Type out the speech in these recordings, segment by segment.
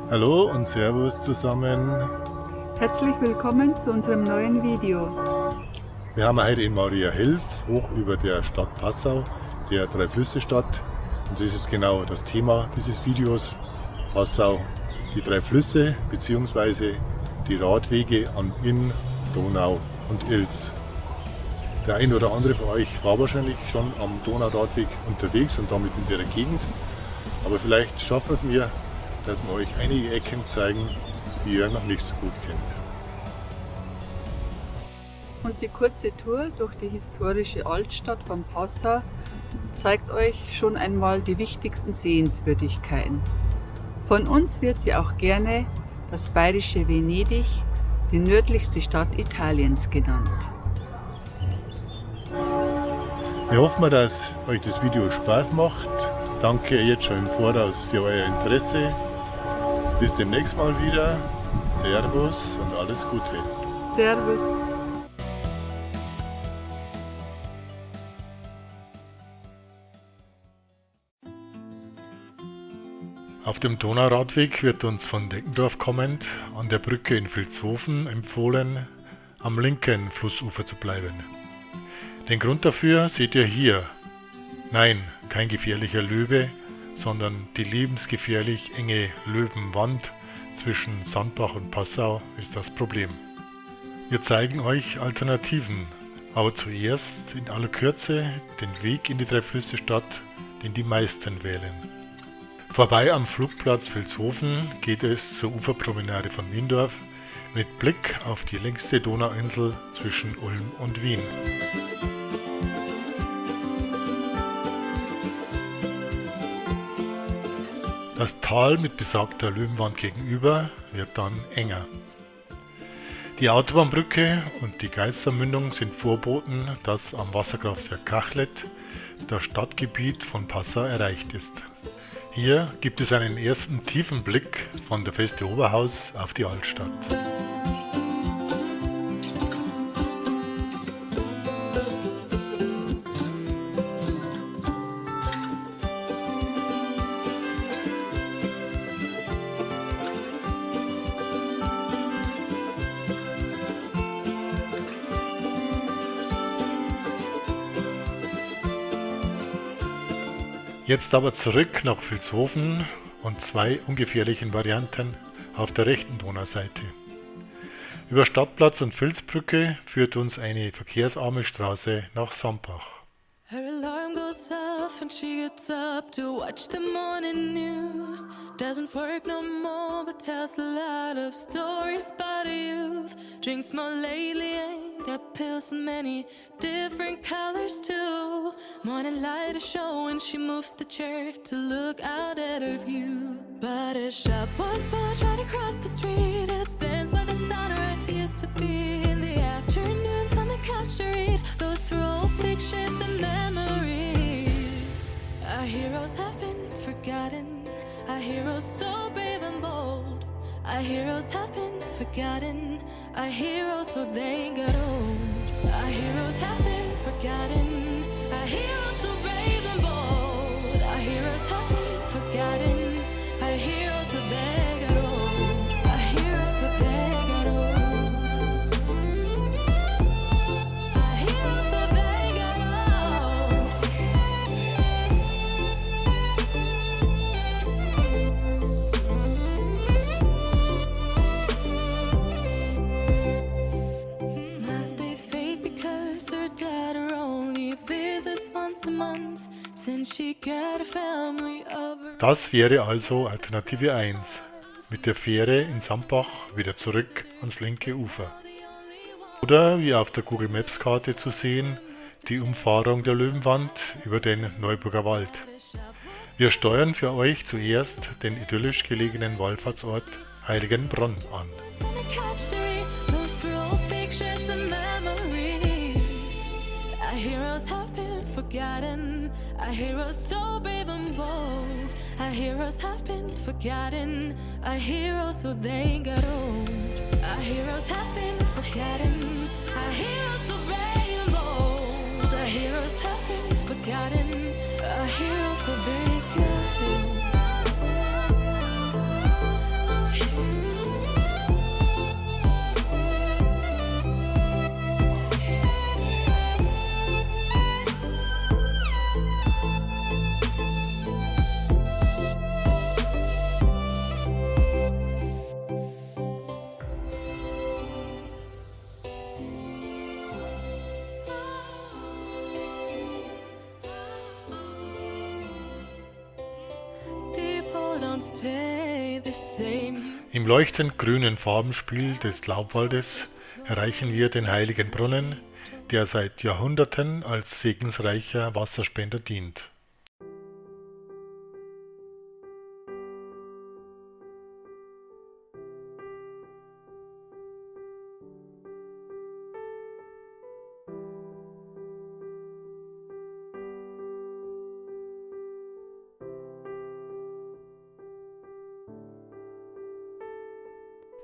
Hallo und Servus zusammen. Herzlich willkommen zu unserem neuen Video. Wir haben heute in Mariahilf, hoch über der Stadt Passau, der Drei-Flüsse-Stadt. Und das ist genau das Thema dieses Videos. Passau, die drei Flüsse bzw. die Radwege an Inn, Donau und Ilz. Der ein oder andere von euch war wahrscheinlich schon am Donauradweg unterwegs und damit in der Gegend. Aber vielleicht schaffen wir es mir, dass wir euch einige Ecken zeigen, die ihr noch nicht so gut kennt. Und die kurze Tour durch die historische Altstadt von Passau zeigt euch schon einmal die wichtigsten Sehenswürdigkeiten. Von uns wird sie auch gerne das bayerische Venedig, die nördlichste Stadt Italiens, genannt. Wir hoffen, dass euch das Video Spaß macht. Danke jetzt schon im Voraus für euer Interesse. Bis demnächst mal wieder. Servus und alles Gute. Servus! Auf dem Donauradweg wird uns von Deckendorf kommend an der Brücke in Vilshofen empfohlen, am linken Flussufer zu bleiben. Den Grund dafür seht ihr hier. Nein, kein gefährlicher Löwe, sondern die lebensgefährlich enge Löwenwand zwischen Sandbach und Passau ist das Problem. Wir zeigen euch Alternativen, aber zuerst in aller Kürze den Weg in die Dreiflüsse-Stadt, den die meisten wählen. Vorbei am Flugplatz Vilshofen geht es zur Uferpromenade von Wiendorf mit Blick auf die längste Donauinsel zwischen Ulm und Wien. Das Tal mit besagter Löwenwand gegenüber wird dann enger. Die Autobahnbrücke und die Geißermündung sind Vorboten, dass am Wasserkraftwerk Kachlet das Stadtgebiet von Passau erreicht ist. Hier gibt es einen ersten tiefen Blick von der Feste Oberhaus auf die Altstadt. Jetzt aber zurück nach Vilshofen und zwei ungefährlichen Varianten auf der rechten Donauseite. Über Stadtplatz und Vilsbrücke führt uns eine verkehrsarme Straße nach Sambach. Her alarm goes off and she gets up to watch the morning news. Doesn't work no more but tells a lot of stories about her youth. Drinks more lately, ain't got pills in many different colors too. Morning light is showing, she moves the chair to look out at her view. But her shop was built right across the street, and it stands where the sunrise used to be. In the afternoons on the couch to read, goes through old pictures and memories. Our heroes have been forgotten, our heroes so brave and bold. Our heroes have been forgotten, our heroes so they got old. Our heroes have been forgotten, our heroes so brave and bold. Our heroes have been forgotten, our heroes so they got old. Our heroes so they got old. Our heroes so they got old. Smiles they fade because her daughter only visits once a month. Since she got a family of her. Das wäre also Alternative 1, mit der Fähre in Sambach wieder zurück ans linke Ufer. Oder wie auf der Google Maps Karte zu sehen, die Umfahrung der Löwenwand über den Neuburger Wald. Wir steuern für euch zuerst den idyllisch gelegenen Wallfahrtsort Heiligenbronn an. On the couch to read, goes through old pictures and memories. Our heroes have been forgotten, our heroes so brave and bold. Our heroes have been forgotten, our heroes so they got old. Our heroes have been forgotten, our heroes so brave and bold. Our heroes have been forgotten, our heroes so they got old. the same. Im leuchtend grünen Farbenspiel des Laubwaldes erreichen wir den heiligen Brunnen, der seit Jahrhunderten als segensreicher Wasserspender dient.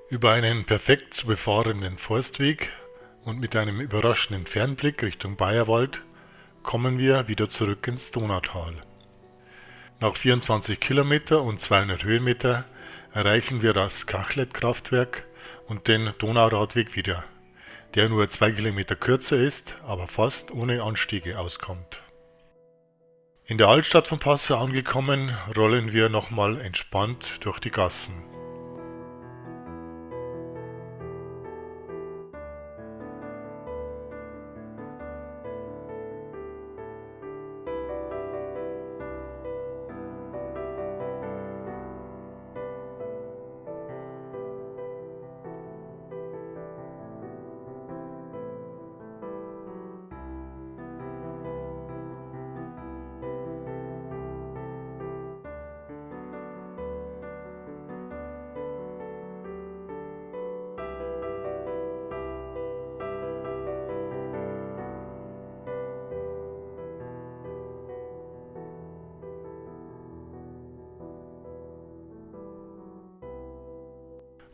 Über einen perfekt zu befahrenen Forstweg und mit einem überraschenden Fernblick Richtung Bayerwald kommen wir wieder zurück ins Donautal. Nach 24 Kilometer und 200 Höhenmeter erreichen wir das Kachlet-Kraftwerk und den Donauradweg wieder, der nur 2 Kilometer kürzer ist, aber fast ohne Anstiege auskommt. In der Altstadt von Passau angekommen, rollen wir nochmal entspannt durch die Gassen.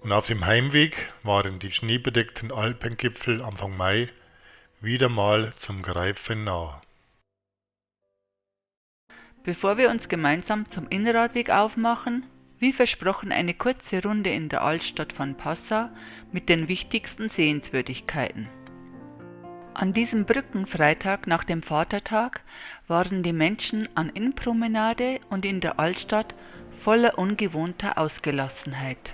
Und auf dem Heimweg waren die schneebedeckten Alpengipfel Anfang Mai wieder mal zum Greifen nah. Bevor wir uns gemeinsam zum Innradweg aufmachen, wie versprochen eine kurze Runde in der Altstadt von Passau mit den wichtigsten Sehenswürdigkeiten. An diesem Brückenfreitag nach dem Vatertag waren die Menschen an Innenpromenade und in der Altstadt voller ungewohnter Ausgelassenheit.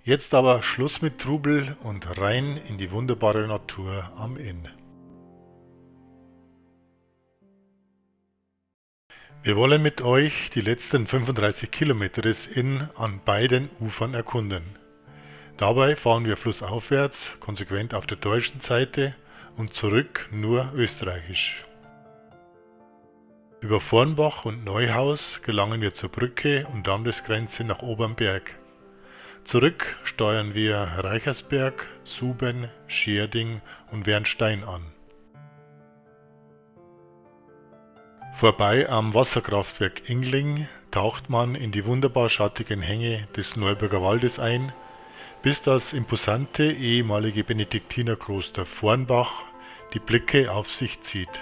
Jetzt aber Schluss mit Trubel und rein in die wunderbare Natur am Inn. Wir wollen mit euch die letzten 35 Kilometer des Inn an beiden Ufern erkunden. Dabei fahren wir flussaufwärts, konsequent auf der deutschen Seite und zurück nur österreichisch. Über Vornbach und Neuhaus gelangen wir zur Brücke und Landesgrenze nach Obernberg. Zurück steuern wir Reichersberg, Suben, Schärding und Wernstein an. Vorbei am Wasserkraftwerk Ingling taucht man in die wunderbar schattigen Hänge des Neuburger Waldes ein, bis das imposante ehemalige Benediktinerkloster Vornbach die Blicke auf sich zieht.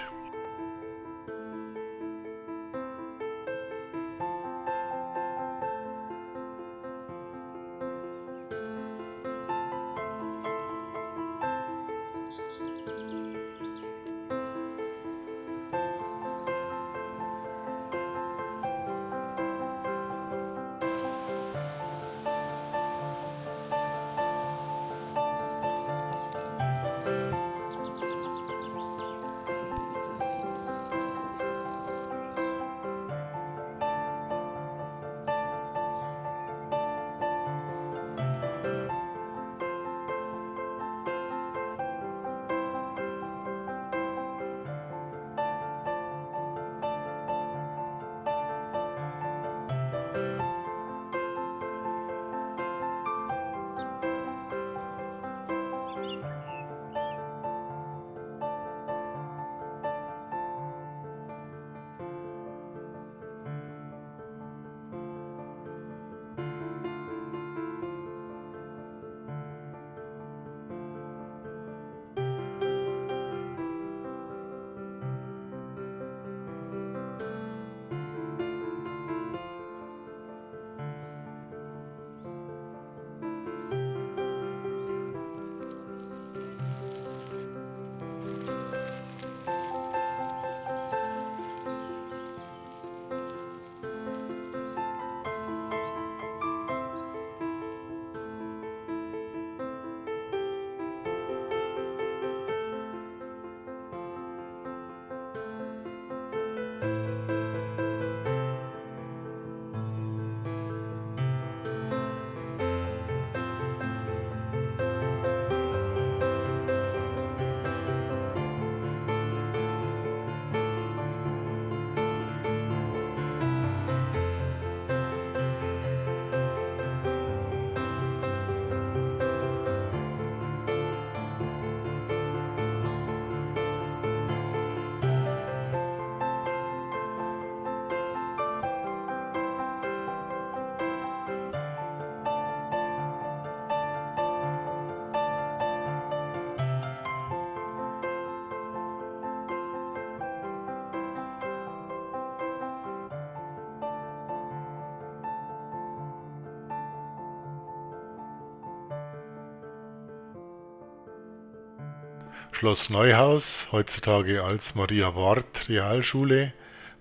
Schloss Neuhaus, heutzutage als Maria-Ward-Realschule,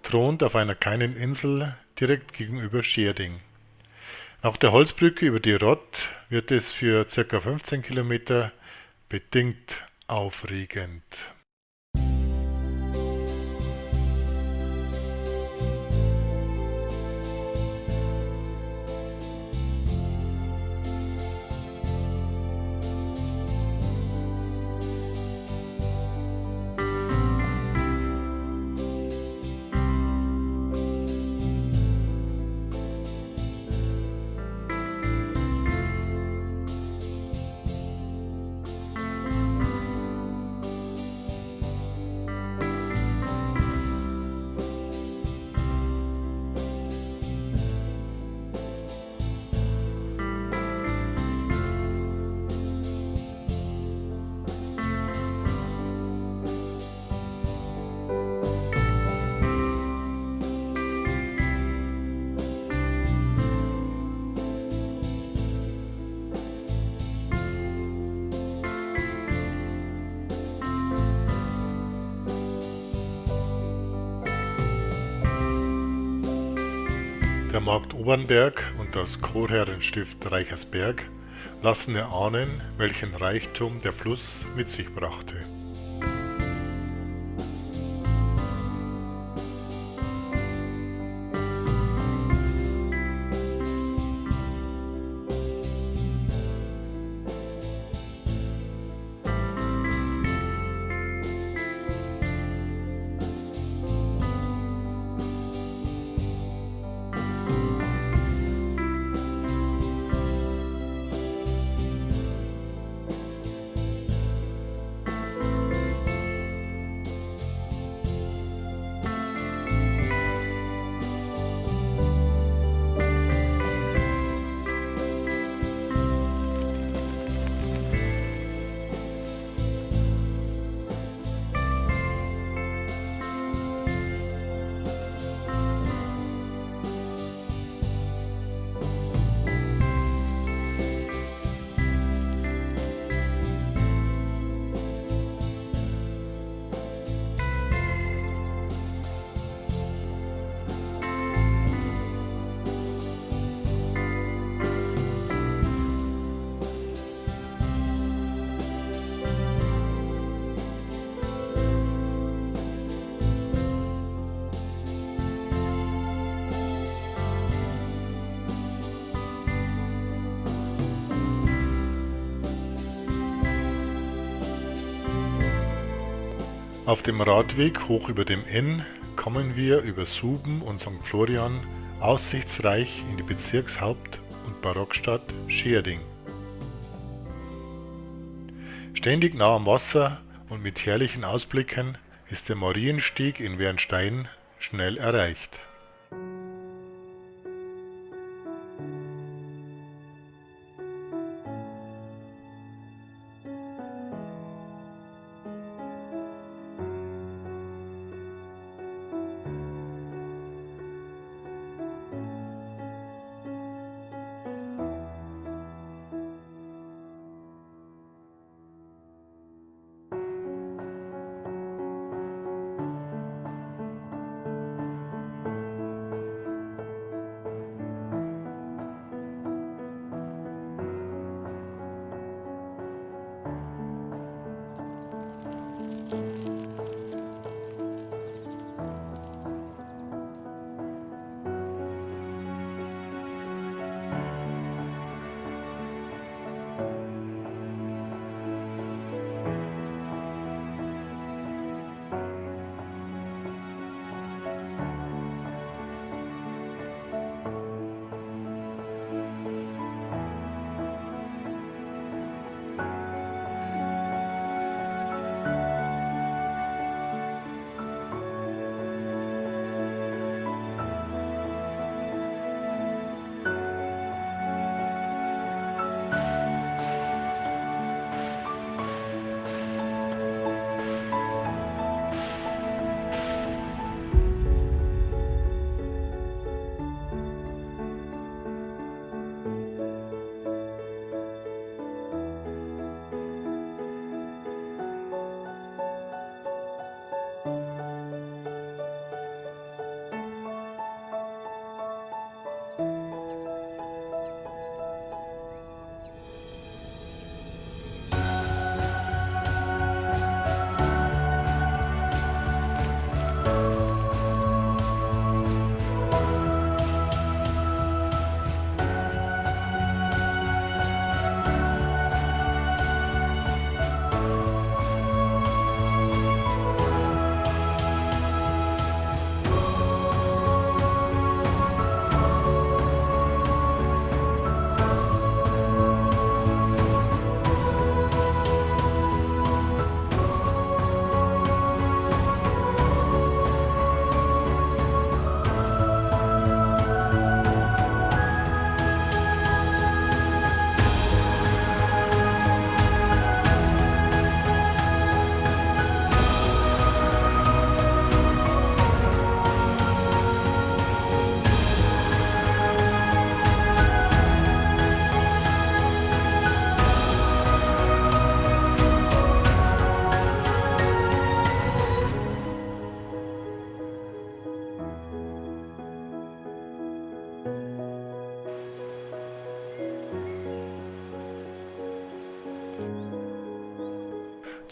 thront auf einer kleinen Insel direkt gegenüber Schärding. Nach der Holzbrücke über die Rott wird es für ca. 15 Kilometer bedingt aufregend. Der Markt Obernberg und das Chorherrenstift Reichersberg lassen erahnen, welchen Reichtum der Fluss mit sich brachte. Auf dem Radweg hoch über dem Inn kommen wir über Suben und St. Florian aussichtsreich in die Bezirkshaupt- und Barockstadt Schärding. Ständig nah am Wasser und mit herrlichen Ausblicken ist der Marienstieg in Wernstein schnell erreicht.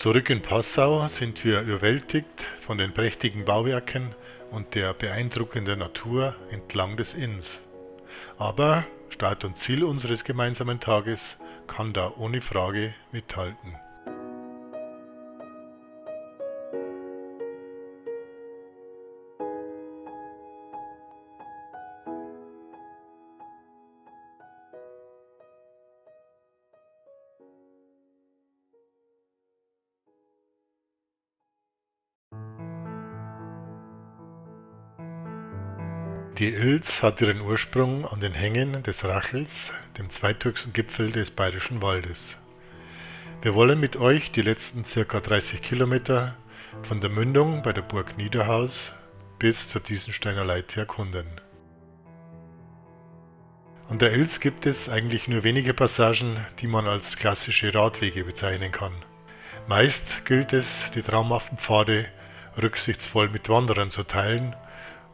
Zurück in Passau sind wir überwältigt von den prächtigen Bauwerken und der beeindruckenden Natur entlang des Inns. Aber Start und Ziel unseres gemeinsamen Tages kann da ohne Frage mithalten. Die Ilz hat ihren Ursprung an den Hängen des Rachels, dem zweithöchsten Gipfel des Bayerischen Waldes. Wir wollen mit euch die letzten ca. 30 Kilometer von der Mündung bei der Burg Niederhaus bis zur Diesensteiner Leite erkunden. An der Ilz gibt es eigentlich nur wenige Passagen, die man als klassische Radwege bezeichnen kann. Meist gilt es, die traumhaften Pfade rücksichtsvoll mit Wanderern zu teilen,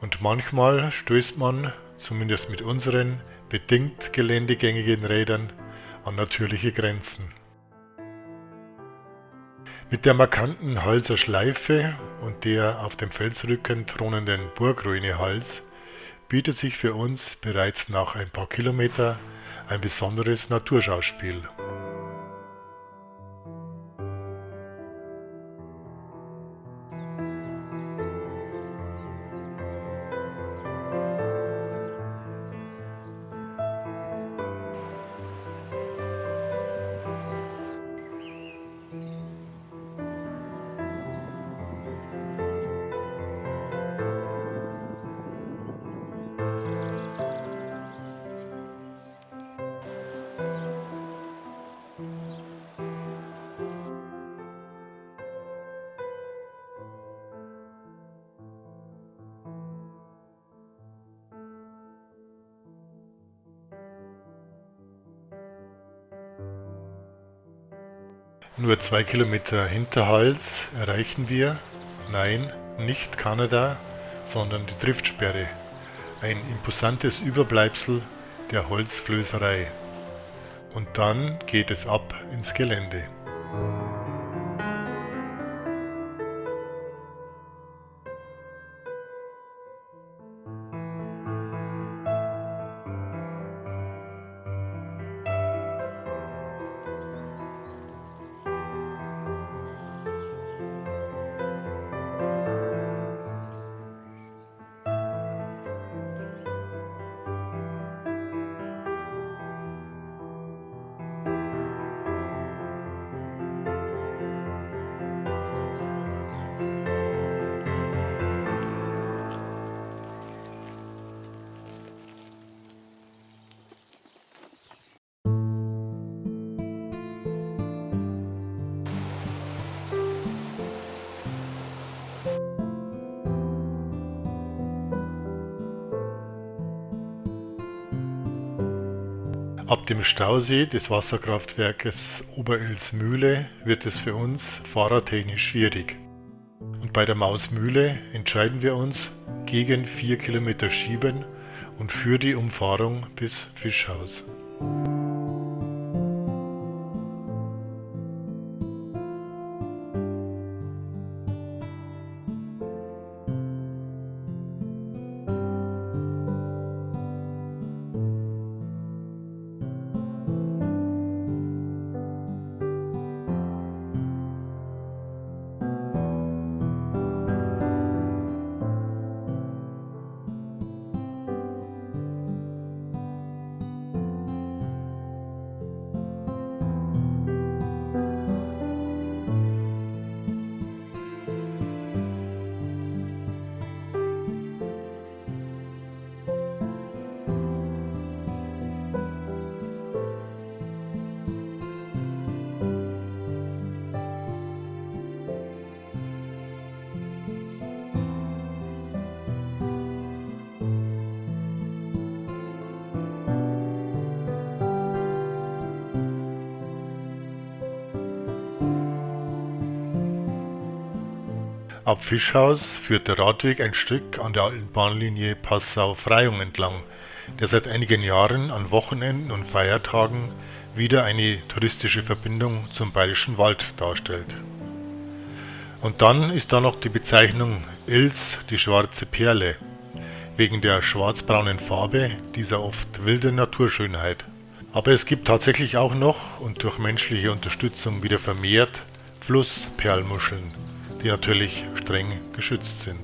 und manchmal stößt man, zumindest mit unseren bedingt geländegängigen Rädern, an natürliche Grenzen. Mit der markanten Halser Schleife und der auf dem Felsrücken thronenden Burgruine-Hals bietet sich für uns bereits nach ein paar Kilometer ein besonderes Naturschauspiel. Nur 2 Kilometer hinter Hals erreichen wir, nein, nicht Kanada, sondern die Driftsperre, ein imposantes Überbleibsel der Holzflößerei. Und dann geht es ab ins Gelände. Ab dem Stausee des Wasserkraftwerkes Oberelsmühle wird es für uns fahrertechnisch schwierig. Und bei der Mausmühle entscheiden wir uns gegen 4 Kilometer Schieben und für die Umfahrung bis Fischhaus. Ab Fischhaus führt der Radweg ein Stück an der alten Bahnlinie Passau-Freyung entlang, der seit einigen Jahren an Wochenenden und Feiertagen wieder eine touristische Verbindung zum Bayerischen Wald darstellt. Und dann ist da noch die Bezeichnung Ilz, die schwarze Perle, wegen der schwarzbraunen Farbe dieser oft wilden Naturschönheit. Aber es gibt tatsächlich auch noch und durch menschliche Unterstützung wieder vermehrt Flussperlmuscheln, die natürlich streng geschützt sind.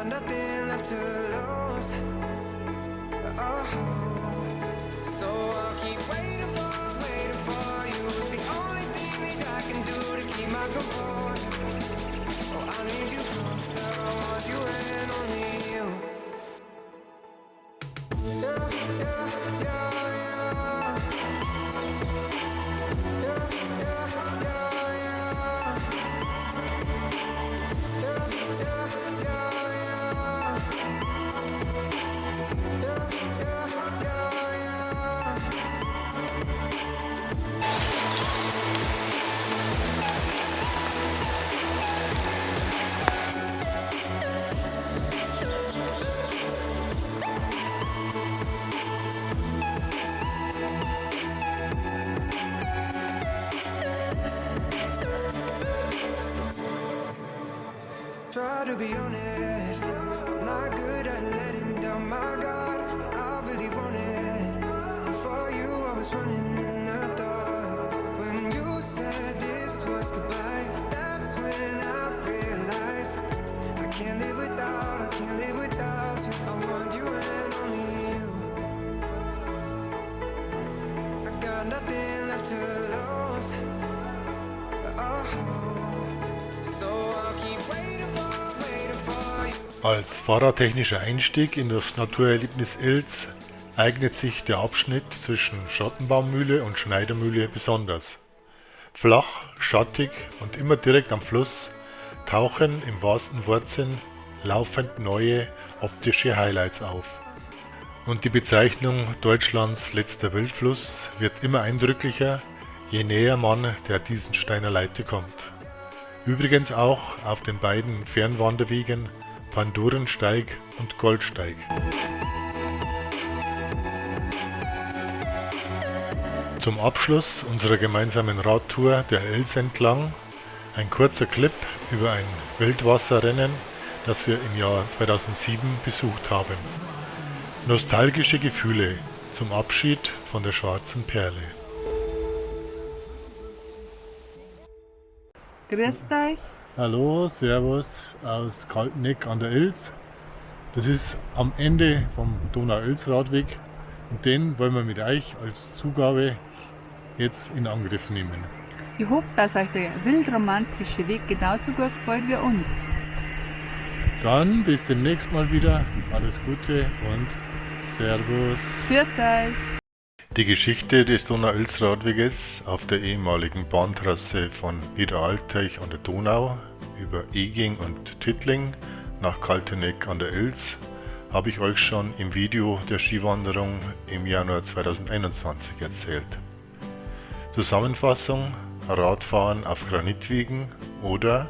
Nothing left to lose. So I'll keep waiting for you. It's the only thing that I can do to keep my composure. Oh, I need you closer. I want you and only you. Yeah, yeah, yeah, yeah. Yeah, yeah, yeah, yeah. Yeah, yeah, yeah. Try to be honest, I'm not good at letting down my guard. I really want it. For you, I was running in the dark. When you said this was goodbye, that's when I realized got nothing left to lose. Oh, so I'll keep waiting for you. Als fahrertechnischer Einstieg in das Naturerlebnis Ilz eignet sich der Abschnitt zwischen Schattenbaummühle und Schneidermühle besonders. Flach, schattig und immer direkt am Fluss tauchen im wahrsten Wortsinn laufend neue optische Highlights auf. Und die Bezeichnung Deutschlands letzter Wildfluss wird immer eindrücklicher, je näher man der Diesensteiner Leite kommt. Übrigens auch auf den beiden Fernwanderwegen Pandurensteig und Goldsteig. Zum Abschluss unserer gemeinsamen Radtour der Ilz entlang ein kurzer Clip über ein Wildwasserrennen, das wir im Jahr 2007 besucht haben. Nostalgische Gefühle zum Abschied von der schwarzen Perle. Grüßt euch. Hallo, Servus aus Kalteneck an der Ilz. Das ist am Ende vom Donau-Ilz-Radweg und den wollen wir mit euch als Zugabe jetzt in Angriff nehmen. Ich hoffe, dass euch der wildromantische Weg genauso gut gefällt wie uns. Dann bis demnächst mal wieder. Alles Gute und Servus. Führt euch! Die Geschichte des Donau-Ilz-Radweges auf der ehemaligen Bahntrasse von Niederalteich an der Donau über Eging und Tittling nach Kalteneck an der Ilz habe ich euch schon im Video der Skiwanderung im Januar 2021 erzählt. Zusammenfassung: Radfahren auf Granitwegen oder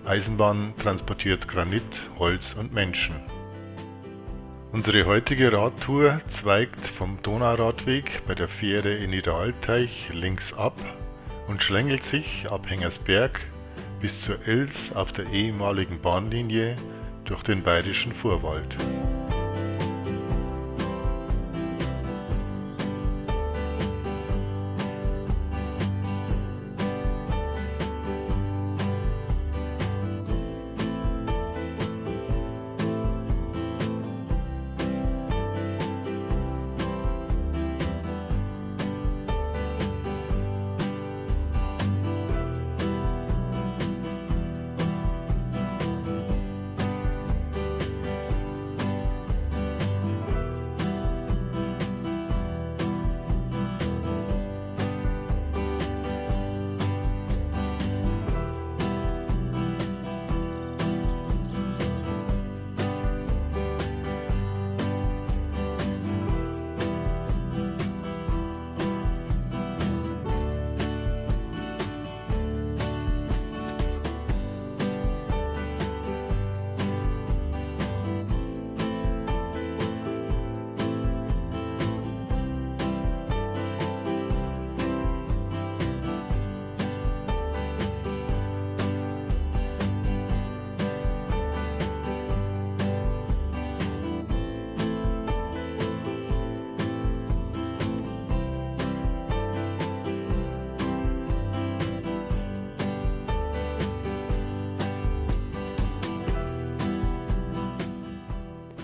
Eisenbahn transportiert Granit, Holz und Menschen. Unsere heutige Radtour zweigt vom Donauradweg bei der Fähre in Niederalteich links ab und schlängelt sich ab Hengersberg bis zur Ilz auf der ehemaligen Bahnlinie durch den bayerischen Vorwald.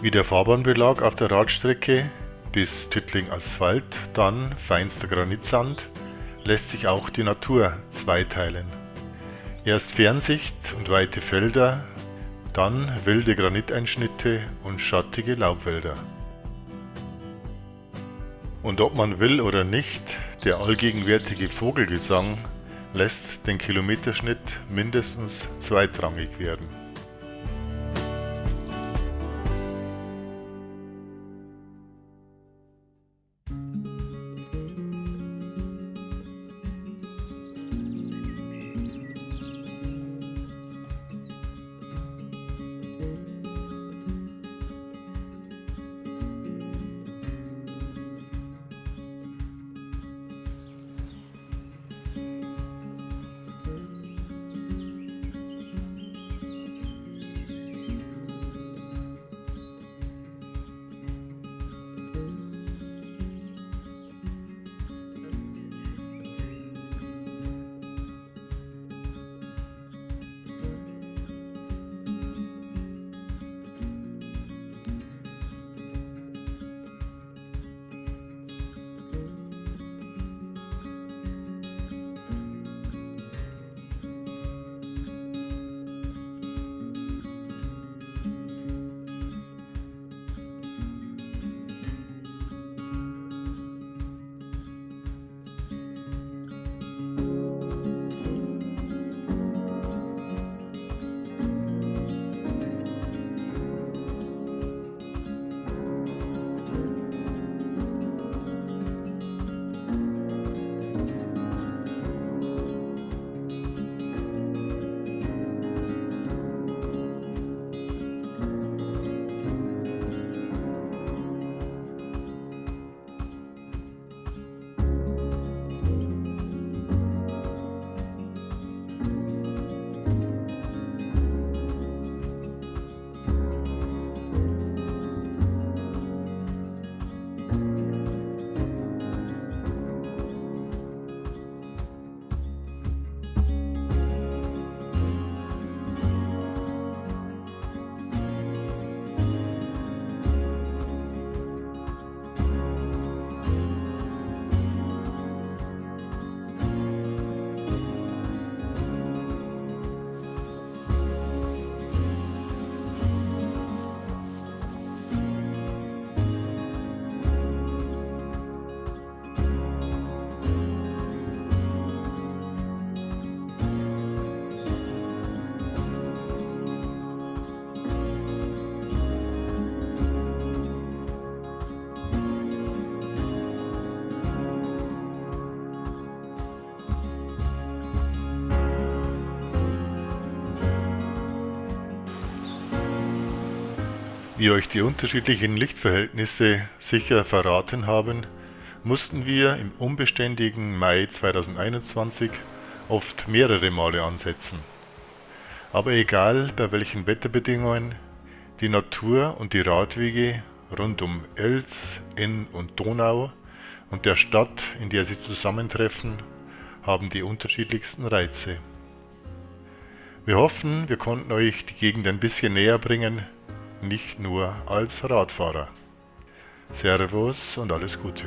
Wie der Fahrbahnbelag auf der Radstrecke bis Tittling Asphalt, dann feinster Granitsand, lässt sich auch die Natur zweiteilen. Erst Fernsicht und weite Felder, dann wilde Graniteinschnitte und schattige Laubwälder. Und ob man will oder nicht, der allgegenwärtige Vogelgesang lässt den Kilometerschnitt mindestens zweitrangig werden. Wie euch die unterschiedlichen Lichtverhältnisse sicher verraten haben, mussten wir im unbeständigen Mai 2021 oft mehrere Male ansetzen. Aber egal bei welchen Wetterbedingungen, die Natur und die Radwege rund um Elz, Inn und Donau und der Stadt, in der sie zusammentreffen, haben die unterschiedlichsten Reize. Wir hoffen, wir konnten euch die Gegend ein bisschen näher bringen, nicht nur als Radfahrer. Servus und alles Gute.